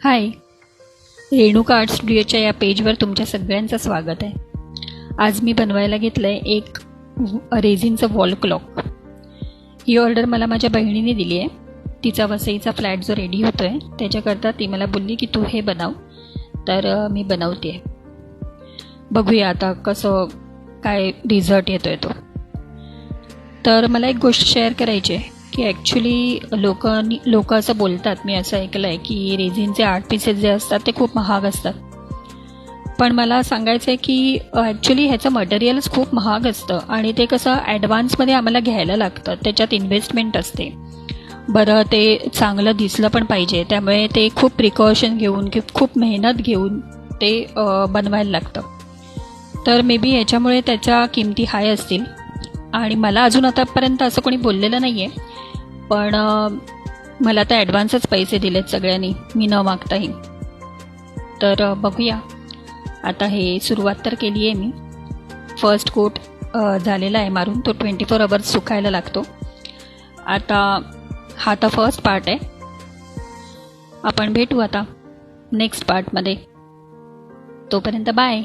हाय, Renuka art स्टुडिओच्या या पेजवर तुमच्या सगळ्यांचं स्वागत आहे. आज मी बनवायला घेतलं आहे एक रेझिनचं वॉल क्लॉक. ही ऑर्डर मला माझ्या बहिणीने दिली आहे. तिचा वसईचा फ्लॅट जो रेडी होतो आहे त्याच्याकरता ती मला बोलली की तू हे बनव, तर मी बनवते आहे. बघूया आता कसं काय रिझल्ट येतो आहे तो. तर मला एक गोष्ट शेअर करायची आहे की ॲक्च्युली लोक असं बोलतात, मी असं ऐकलं आहे की रेझिनचे आर्ट पीसेस जे असतात ते खूप महाग असतात. पण मला सांगायचं आहे की ॲक्च्युली ह्याचं मटेरियलच खूप महाग असतं आणि ते कसं ॲडव्हान्समध्ये आम्हाला घ्यायला लागतं. त्याच्यात इन्व्हेस्टमेंट असते. बरं, ते चांगलं दिसलं पण पाहिजे, त्यामुळे ते खूप प्रिकॉशन घेऊन खूप मेहनत घेऊन ते बनवायला लागतं. तर मे बी ह्याच्यामुळे त्याच्या किमती हाय असतील आणि मला अजून आतापर्यंत असं कोणी बोललेलं नाही आहे. पण मला आता ॲडव्हान्सच पैसे दिलेत सगळ्यांनी, मी न मागताही. तर बघूया. आता हे सुरुवात तर केली आहे मी. फर्स्ट कोट झालेला आहे मारून. तो 24 अवर्स सुकायला लागतो. आता हा तर फर्स्ट पार्ट आहे. आपण भेटू आता नेक्स्ट पार्टमध्ये. तोपर्यंत बाय.